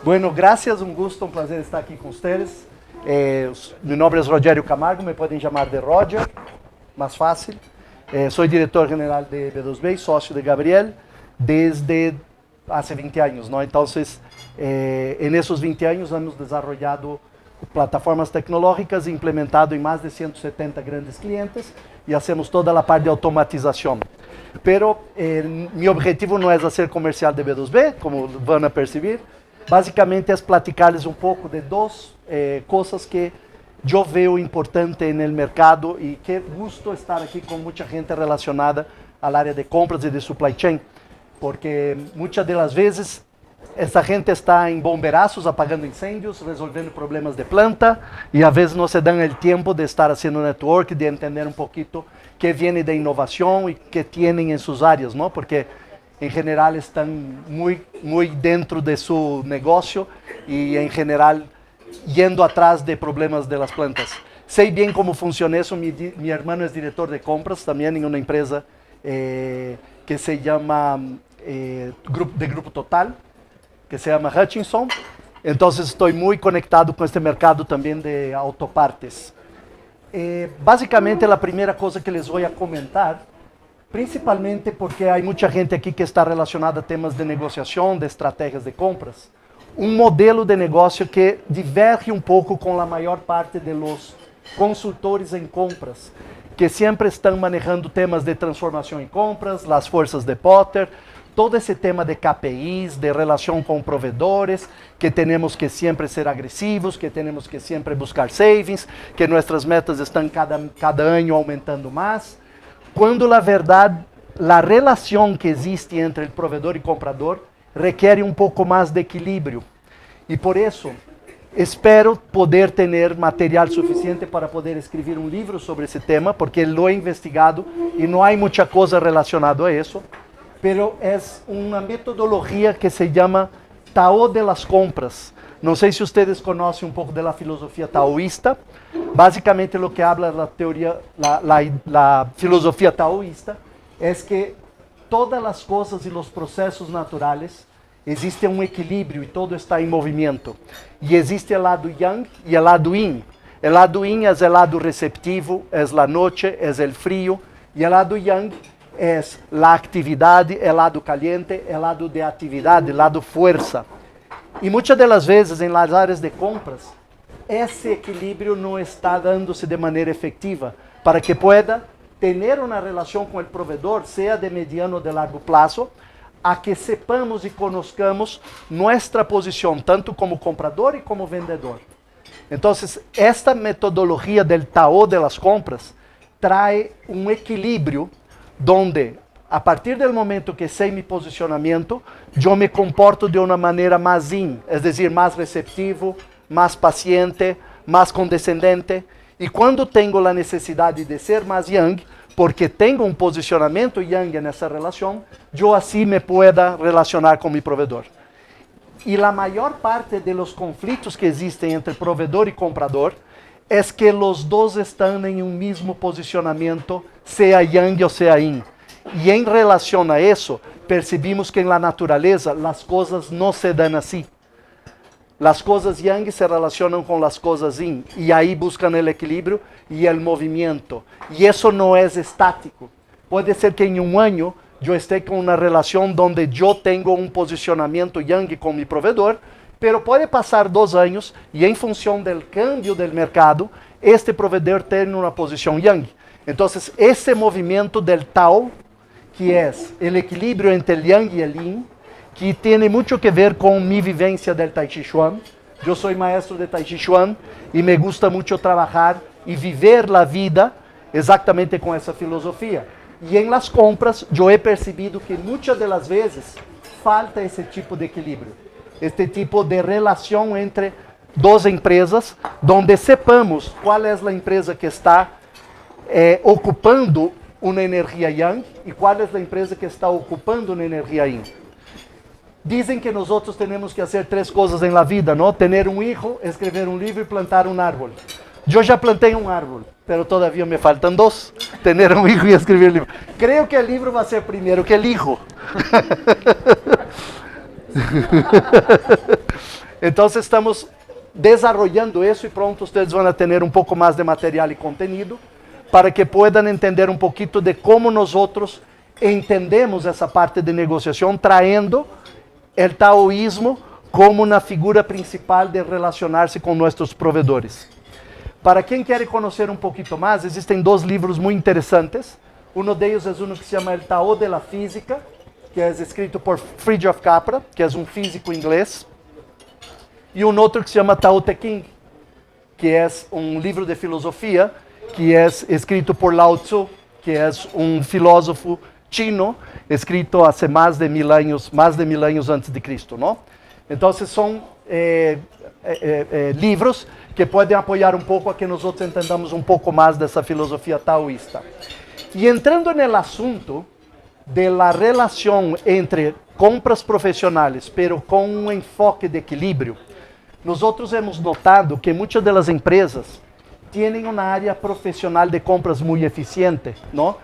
Bueno, gracias, un gusto, un placer estar aquí con ustedes. Mi nombre es Rogério Camargo, me pueden llamar de Roger, más fácil. Soy director general de B2B y socio de Gabriel desde hace 20 años, ¿no? Entonces, en esos 20 años hemos desarrollado plataformas tecnológicas e implementado en más de 170 grandes clientes y hacemos toda la parte de automatización. Pero mi objetivo no es hacer comercial de B2B, como van a percibir. Básicamente es platicarles un poco de dos cosas que yo veo importante en el mercado y qué gusto estar aquí con mucha gente relacionada al área de compras y de supply chain, porque muchas de las veces esta gente está en bomberazos apagando incendios, resolviendo problemas de planta y a veces no se dan el tiempo de estar haciendo network, de entender un poquito qué viene de innovación y qué tienen en sus áreas, ¿no? Porque en general están muy dentro de su negocio y en general yendo atrás de problemas de las plantas. Sé bien cómo funciona eso, mi hermano es director de compras también en una empresa que se llama de Grupo Total, que se llama Hutchinson. Entonces estoy muy conectado con este mercado también de autopartes. Básicamente la primera cosa que les voy a comentar, principalmente porque hay mucha gente aquí que está relacionada a temas de negociación, de estrategias de compras. Un modelo de negocio que diverge un poco con la mayor parte de los consultores en compras, que siempre están manejando temas de transformación en compras, las fuerzas de Potter, todo ese tema de KPIs, de relación con proveedores, que tenemos que siempre ser agresivos, que tenemos que siempre buscar savings, que nuestras metas están cada año aumentando más, cuando la verdad, la relación que existe entre el proveedor y comprador requiere un poco más de equilibrio. Y por eso espero poder tener material suficiente para poder escribir un libro sobre ese tema, porque lo he investigado y no hay mucha cosa relacionada a eso. Pero es una metodología que se llama Tao de las compras. No sé si ustedes conocen un poco de la filosofía taoísta. Básicamente lo que habla la teoría, la filosofía taoísta es que todas las cosas y los procesos naturales existe un equilibrio y todo está en movimiento. Y existe el lado yang y el lado yin. El lado yin es el lado receptivo, es la noche, es el frío, y el lado yang es la actividad, el lado caliente, el lado de actividad, el lado fuerza. Y muchas de las veces en las áreas de compras, ese equilibrio no está dándose de manera efectiva para que pueda tener una relación con el proveedor, sea de mediano o de largo plazo, a que sepamos y conozcamos nuestra posición, tanto como comprador y como vendedor. Entonces, esta metodología del Tao de las compras trae un equilibrio donde, a partir del momento que sé mi posicionamiento, yo me comporto de una manera más yin, es decir, más receptivo, más paciente, más condescendente. Y cuando tengo la necesidad de ser más yang, porque tengo un posicionamiento yang en esa relación, yo así me pueda relacionar con mi proveedor. Y la mayor parte de los conflictos que existen entre proveedor y comprador es que los dos están en un mismo posicionamiento, sea yang o sea yin. Y en relación a eso, percibimos que en la naturaleza las cosas no se dan así. Las cosas yang se relacionan con las cosas yin y ahí buscan el equilibrio y el movimiento. Y eso no es estático. Puede ser que en un año yo esté con una relación donde yo tengo un posicionamiento yang con mi proveedor, pero puede pasar 2 años y en función del cambio del mercado, este proveedor tiene una posición yang. Entonces, ese movimiento del Tao, que es el equilibrio entre el yang y el yin, que tiene mucho que ver con mi vivencia del Tai Chi Chuan. Yo soy maestro de Tai Chi Chuan y me gusta mucho trabajar y vivir la vida exactamente con esa filosofía. Y en las compras yo he percibido que muchas de las veces falta ese tipo de equilibrio, este tipo de relación entre dos empresas, donde sepamos cuál es la empresa que está ocupando una energía yang y cuál es la empresa que está ocupando una energía yin. Dicen que nosotros tenemos que hacer 3 cosas en la vida, ¿no? Tener un hijo, escribir un libro y plantar un árbol. Yo ya planté un árbol, pero todavía me faltan 2. Tener un hijo y escribir un libro. Creo que el libro va a ser primero que el hijo. Entonces estamos desarrollando eso y pronto ustedes van a tener un poco más de material y contenido para que puedan entender un poquito de cómo nosotros entendemos esa parte de negociación, trayendo el taoísmo como una figura principal de relacionarse con nuestros proveedores. Para quien quiere conocer un poquito más, existen dos libros muy interesantes. Uno de ellos es uno que se llama El Tao de la Física, que es escrito por Fritjof Capra, que es un físico inglés. Y un otro que se llama Tao Te Ching, que es un libro de filosofía, que es escrito por Lao Tzu, que es un filósofo chino, escrito hace más de 1000 años antes de Cristo, ¿no? Entonces son libros que pueden apoyar un poco a que nosotros entendamos un poco más de esa filosofía taoísta. Y entrando en el asunto de la relación entre compras profesionales, pero con un enfoque de equilibrio, nosotros hemos notado que muchas de las empresas tienen una área profesional de compras muy eficiente, ¿no?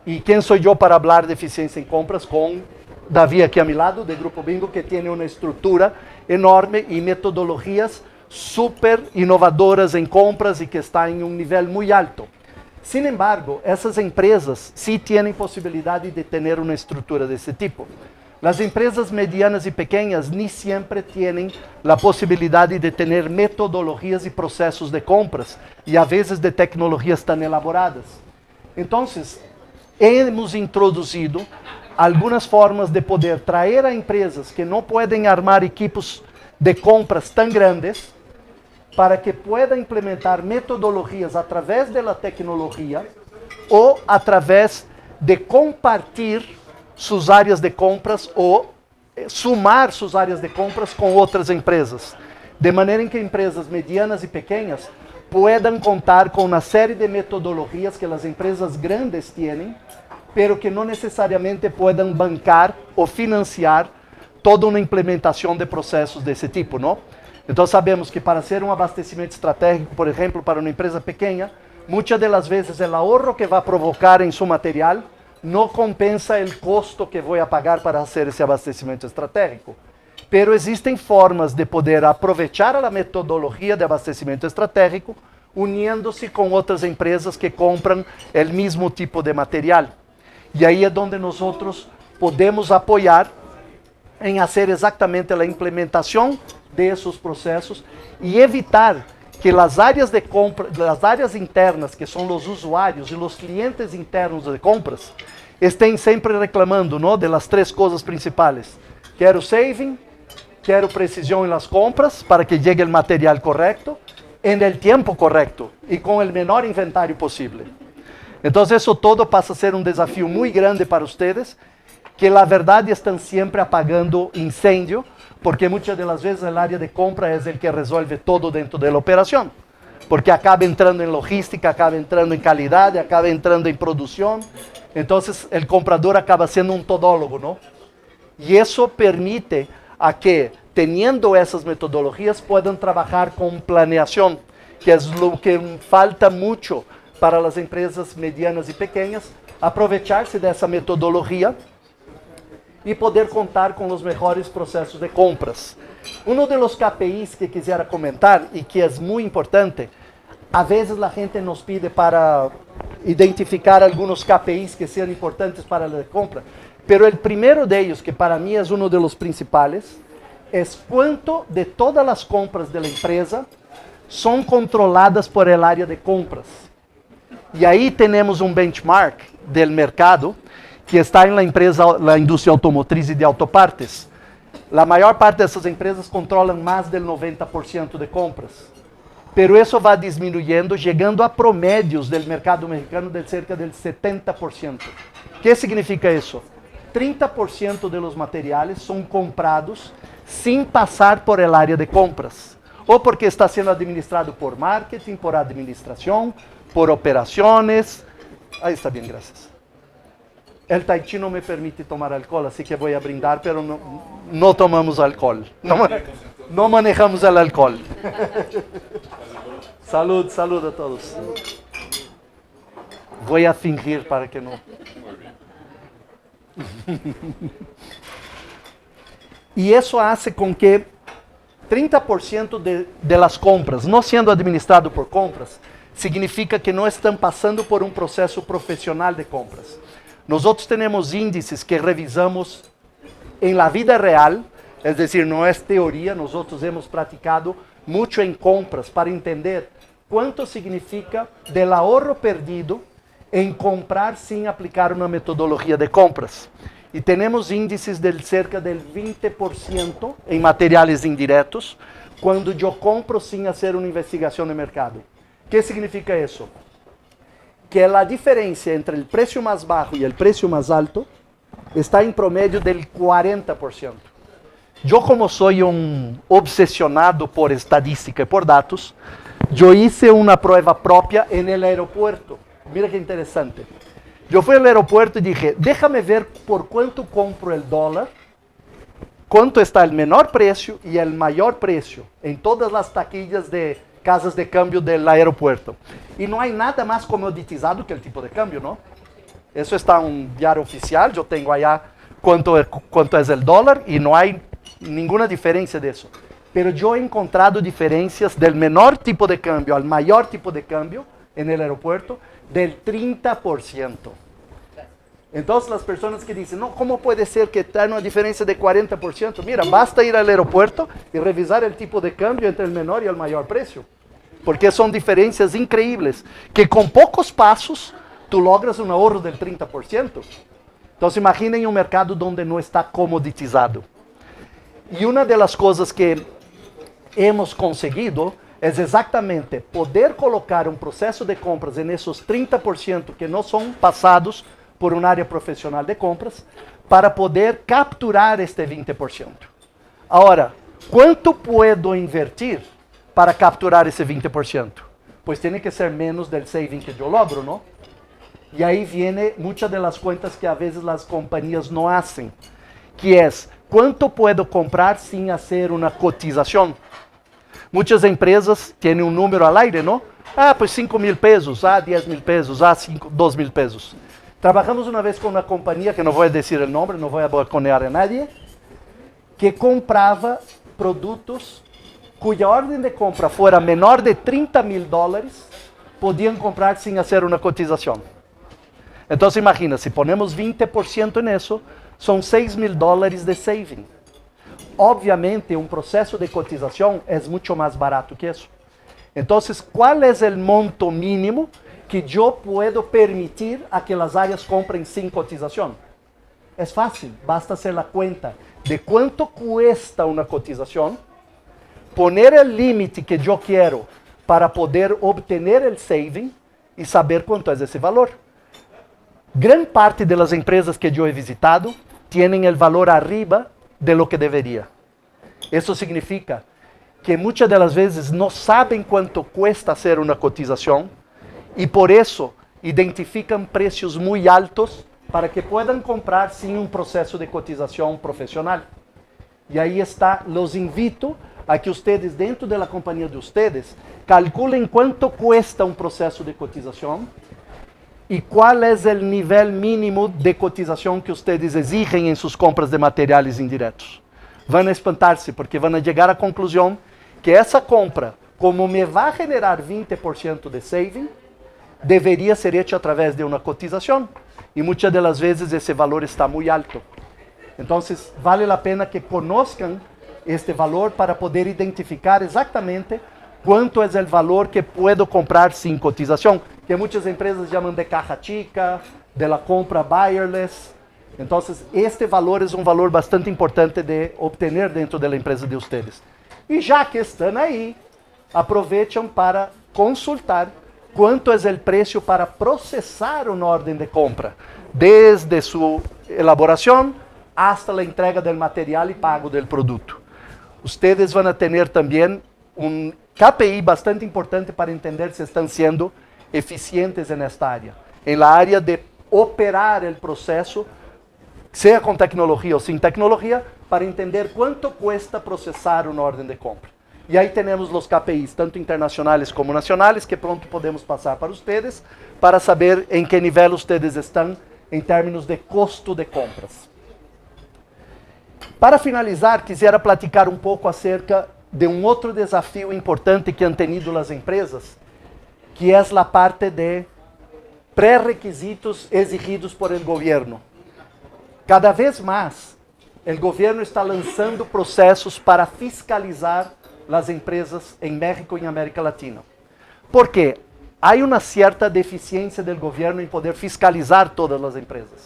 ¿Y quién soy yo para hablar de eficiencia en compras? Con David aquí a mi lado, del Grupo Bingo, que tiene una estructura enorme y metodologías súper innovadoras en compras y que está en un nivel muy alto. Sin embargo, esas empresas sí tienen posibilidad de tener una estructura de ese tipo. Las empresas medianas y pequeñas ni siempre tienen la posibilidad de tener metodologías y procesos de compras y a veces de tecnologías tan elaboradas. Entonces, hemos introducido algunas formas de poder traer a empresas que no pueden armar equipos de compras tan grandes para que puedan implementar metodologías a través de la tecnología o a través de compartir sus áreas de compras o sumar sus áreas de compras com outras empresas. De maneira em que empresas medianas e pequenas puedan contar com uma série de metodologias que as empresas grandes têm, pero que não necessariamente puedan bancar ou financiar toda uma implementação de processos desse tipo, não? Então sabemos que para ser um abastecimento estratégico, por exemplo, para uma empresa pequena, muitas das vezes o ahorro que vai provocar em seu material não compensa o custo que vou pagar para fazer esse abastecimento estratégico. Pero existem formas de poder aproveitar a metodologia de abastecimento estratégico, unindo-se com outras empresas que compram o mesmo tipo de material. E aí é onde nós podemos apoiar em fazer exatamente a implementação desses processos e evitar que as áreas de compra, as áreas internas, que são os usuários e os clientes internos de compras, estejam sempre reclamando, não, de las três coisas principais. Quero saving, quero precisão nas compras para que chegue o material correto, em el tempo correto e com o menor inventário possível. Então, isso todo passa a ser um desafio muito grande para vocês, que na verdade estão sempre apagando incêndio, porque muitas das vezes a área de compra é o que resolve todo dentro da operação, porque acaba entrando em logística, acaba entrando em qualidade, acaba entrando em produção, então o comprador acaba sendo um todólogo, não? E isso permite a que, teniendo essas metodologias, puedan trabalhar com planeação, que é o que falta muito para as empresas medianas e pequenas, aproveitar-se dessa metodologia e poder contar com os melhores processos de compras. Um dos KPIs que quisiera comentar e que é muito importante, a vezes a gente nos pide para identificar alguns KPIs que sejam importantes para a compra, pero o primeiro deles, que para mim é um dos principais, é quanto de todas as compras da empresa são controladas por el área de compras. E aí temos um benchmark do mercado que está na empresa, na indústria automotriz e de autopartes. A maior parte dessas empresas controlam mais de 90% de compras. Pero isso vai diminuindo, chegando a promédios do mercado mexicano de cerca de 70%. O que significa isso? 30% dos materiais são comprados sem passar por el área de compras, ou porque está sendo administrado por marketing, por administração, por operações. Aí está bem, graças. El Tahití não me permite tomar alcohol, assim que vou a brindar, pero não tomamos alcohol. Não manejamos o alcohol. Salud, salud a todos. Vou a fingir para que não. E isso hace com que 30% de las compras no siendo administrado por compras, significa que no están pasando por un proceso profesional de compras. Nosotros tenemos índices que revisamos en la vida real, es decir, no es teoría, nosotros hemos practicado mucho en compras para entender cuánto significa del ahorro perdido en comprar sin aplicar una metodología de compras. Y tenemos índices de cerca del 20% en materiales indirectos cuando yo compro sin hacer una investigación de mercado. ¿Qué significa eso? Que la diferencia entre el precio más bajo y el precio más alto está en promedio del 40%. Yo, como soy un obsesionado por estadística y por datos, yo hice una prueba propia en el aeropuerto. Mira qué interesante. Yo fui al aeropuerto y dije, déjame ver por cuánto compro el dólar, cuánto está el menor precio y el mayor precio en todas las taquillas de casas de cambio del aeropuerto. Y no hay nada más comoditizado que el tipo de cambio, ¿no? Eso está en un diario oficial, yo tengo allá cuánto es el dólar y no hay ninguna diferencia de eso. Pero yo he encontrado diferencias del menor tipo de cambio al mayor tipo de cambio en el aeropuerto del 30%. Entonces las personas que dicen, no, ¿cómo puede ser que hay una diferencia de 40%? Mira, basta ir al aeropuerto y revisar el tipo de cambio entre el menor y el mayor precio. Porque son diferencias increíbles, que con pocos pasos tú logras un ahorro del 30%. Entonces imaginen un mercado donde no está comoditizado. Y una de las cosas que hemos conseguido es exactamente poder colocar un proceso de compras en esos 30% que no son pasados por un área profesional de compras, para poder capturar este 20%. Ahora, ¿cuánto puedo invertir para capturar ese 20%? Pues tiene que ser menos del saving que yo logro, ¿no? Y ahí viene muchas de las cuentas que a veces las compañías no hacen, que es, ¿cuánto puedo comprar sin hacer una cotización? Muchas empresas tienen un número al aire, ¿no? Ah, pues 5,000 pesos, 10,000 pesos, 2,000 pesos. Trabajamos una vez con una compañía, que no voy a decir el nombre, no voy a balconear a nadie, que compraba productos cuya orden de compra fuera menor de $30,000, podían comprar sin hacer una cotización. Entonces imagina, si ponemos 20% en eso, son $6,000 de saving. Obviamente, un proceso de cotización es mucho más barato que eso. Entonces, ¿cuál es el monto mínimo que yo puedo permitir a que las áreas compren sin cotización? Es fácil, basta hacer la cuenta de cuánto cuesta una cotización, poner el límite que yo quiero para poder obtener el saving y saber cuánto es ese valor. Gran parte de las empresas que yo he visitado tienen el valor arriba de lo que debería. Eso significa que muchas de las veces no saben cuánto cuesta hacer una cotización y por eso identifican precios muy altos para que puedan comprar sin un proceso de cotización profesional. Y ahí está, los invito a que ustedes dentro de la compañía de ustedes calculen cuánto cuesta un proceso de cotización y cuál es el nivel mínimo de cotización que ustedes exigen en sus compras de materiales indirectos. Van a espantarse porque van a llegar a la conclusión que esa compra, como me va a generar 20% de saving, debería ser hecha a través de una cotización. Y muchas de las veces ese valor está muy alto. Entonces, vale la pena que conozcan este valor para poder identificar exactamente cuánto es el valor que puedo comprar sin cotización, que muchas empresas llaman de caja chica, de la compra wireless. Entonces, este valor es un valor bastante importante de obtener dentro de la empresa de ustedes. Y ya que están ahí, aprovechan para consultar cuánto es el precio para procesar una orden de compra, desde su elaboración hasta la entrega del material y pago del producto. Ustedes van a tener también un KPI bastante importante para entender si están siendo eficientes en esta área, en la área de operar el proceso, sea con tecnología o sin tecnología, para entender cuánto cuesta procesar una orden de compra. Y ahí tenemos los KPIs, tanto internacionales como nacionales, que pronto podemos pasar para ustedes, para saber en qué nivel ustedes están en términos de costo de compras. Para finalizar, quisiera platicar un poco acerca de um outro desafio importante que han tenido as empresas, que é a parte de pré-requisitos exigidos por el gobierno. Cada vez mais, o governo está lançando processos para fiscalizar as empresas em México e em América Latina. Por quê? Há uma certa deficiência do governo em poder fiscalizar todas as empresas.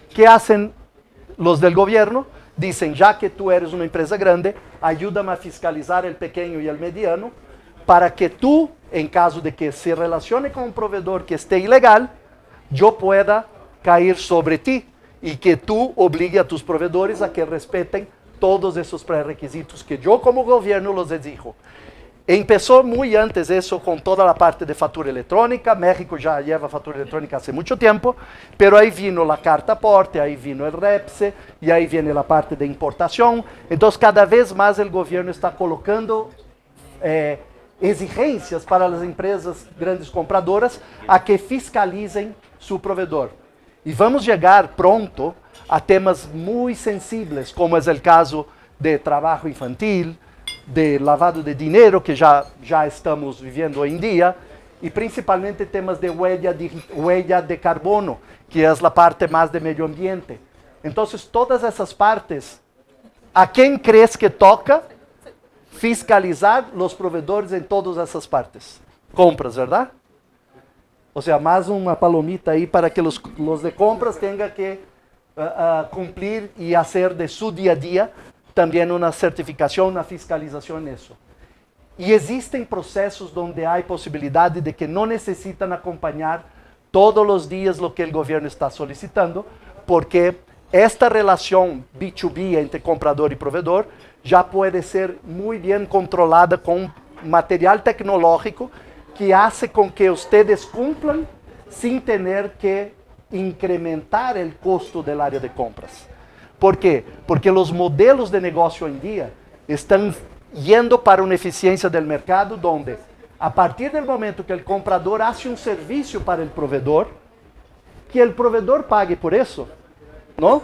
O que fazem os do governo? Dizem, já que tu eres uma empresa grande, ajuda-me a fiscalizar o pequeno e o mediano, para que tu, em caso de que se relacione com um provedor que esté ilegal, eu pueda cair sobre ti e que tu obligue a tus provedores a que respeitem todos esses pré-requisitos que eu, como governo, los exijo. Empezó muy antes eso con toda la parte de factura electrónica. México ya lleva factura electrónica hace mucho tiempo, pero ahí vino la carta aporte, ahí vino el REPSE, y ahí viene la parte de importación. Entonces, cada vez más el gobierno está colocando exigencias para las empresas grandes compradoras a que fiscalicen su proveedor. Y vamos llegar pronto a temas muy sensibles, como es el caso de trabajo infantil, de lavado de dinheiro, que já estamos vivendo hoje em dia, e principalmente temas de huella de carbono, que é a parte mais de meio ambiente. Então, todas essas partes, ¿a quem crees que toca fiscalizar os provedores em todas essas partes? Compras, verdade? Ou seja, mais uma palomita aí para que os de compras tenham que cumprir e fazer de seu dia a dia também uma certificação, uma fiscalização nisso. E existem processos onde há possibilidade de que não necessitam acompanhar todos os dias o que o governo está solicitando, porque esta relação B2B entre comprador e provedor já pode ser muito bem controlada com material tecnológico que hace com que ustedes cumplan sem ter que incrementar o custo da área de compras. ¿Por quê? Porque os modelos de negócio hoje em dia estão indo para uma eficiência do mercado, onde, a partir do momento que o comprador hace um serviço para o provedor, que o provedor pague por isso, não?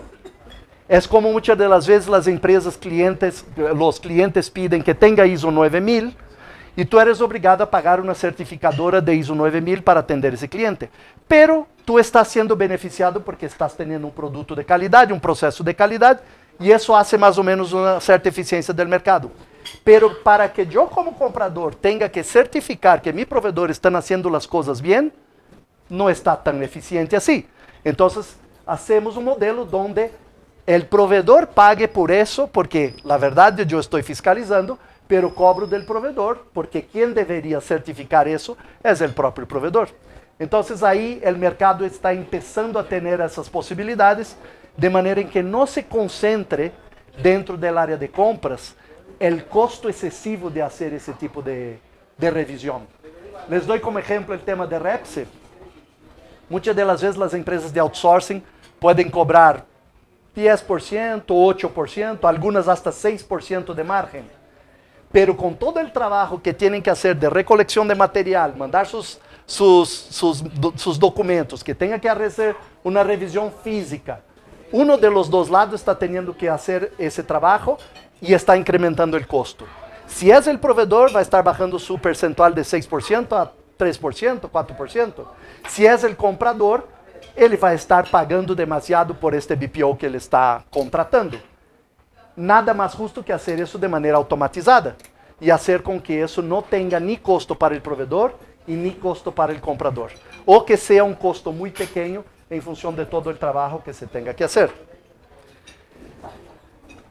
É como muitas das vezes as empresas os clientes pedem que tenha ISO 9000 e tu eres obrigado a pagar uma certificadora de ISO 9000 para atender esse cliente. Pero tu estás sendo beneficiado porque estás tendo um produto de qualidade, um processo de qualidade, e isso hace mais ou menos uma certa eficiência do mercado. Pero para que eu, como comprador, tenha que certificar que meus provedores estão fazendo as coisas bem, não está tão eficiente assim. Então, hacemos um modelo onde o provedor pague por isso, porque, na verdade, eu estou fiscalizando, pero cobro del provedor, porque quem deveria certificar isso é o próprio provedor. Então, aí o mercado está começando a ter essas possibilidades, de maneira em que não se concentre dentro da área de compras o custo excessivo de fazer esse tipo de revisão. Les dou como exemplo o tema de REPSE. Muitas das vezes as empresas de outsourcing podem cobrar 10%, 8%, algumas hasta 6% de margem. Pero com todo o trabalho que têm que fazer de recolecção de material, mandar sus documentos, que tenha que fazer uma revisão física, um dos dois lados está tendo que fazer esse trabalho e está incrementando o custo. Se é o provedor, vai estar bajando seu percentual de 6% a 3%, 4%. Se é o comprador, ele vai estar pagando demasiado por este BPO que ele está contratando. Nada mais justo que fazer isso de maneira automatizada e fazer com que isso não tenha nem custo para o provedor e nem custo para o comprador. Ou que seja um custo muito pequeno em função de todo o trabalho que se tenha que fazer.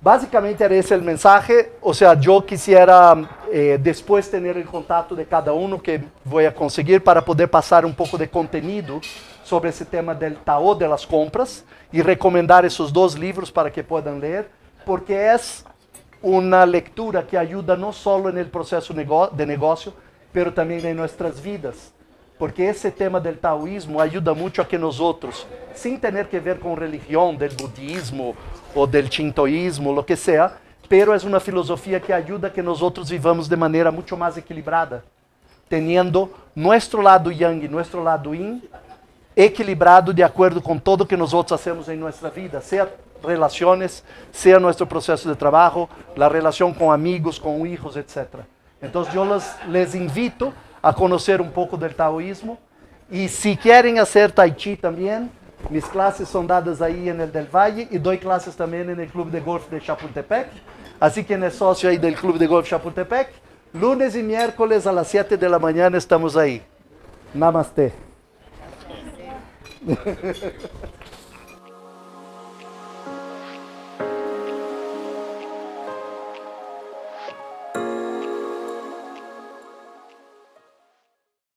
Basicamente era esse o mensagem. Ou seja, eu quisiera depois ter o contato de cada um que vou conseguir para poder passar um pouco de conteúdo sobre esse tema del TAO de las compras e recomendar esses dois livros para que possam ler, porque é uma leitura que ajuda não só no processo de negócio, pero também em nossas vidas. Porque esse tema do taoísmo ajuda muito a que nós outros, sem ter que ver com religião, do budismo ou do shintoísmo, o que seja, pero é uma filosofia que ajuda a que nós outros vivamos de maneira muito mais equilibrada, tendo nosso lado yang e nosso lado yin equilibrado de acordo com tudo que nós outros fazemos em nossa vida, seja relaciones, sea nuestro proceso de trabajo, la relación con amigos, con hijos, etc. Entonces yo les invito a conocer un poco del taoísmo, y si quieren hacer tai chi también, mis clases son dadas ahí en el del Valle, y doy clases también en el Club de Golf de Chapultepec. Así que quien es socio ahí del Club de Golf Chapultepec, lunes y miércoles a las 7 de la mañana estamos ahí. Namaste.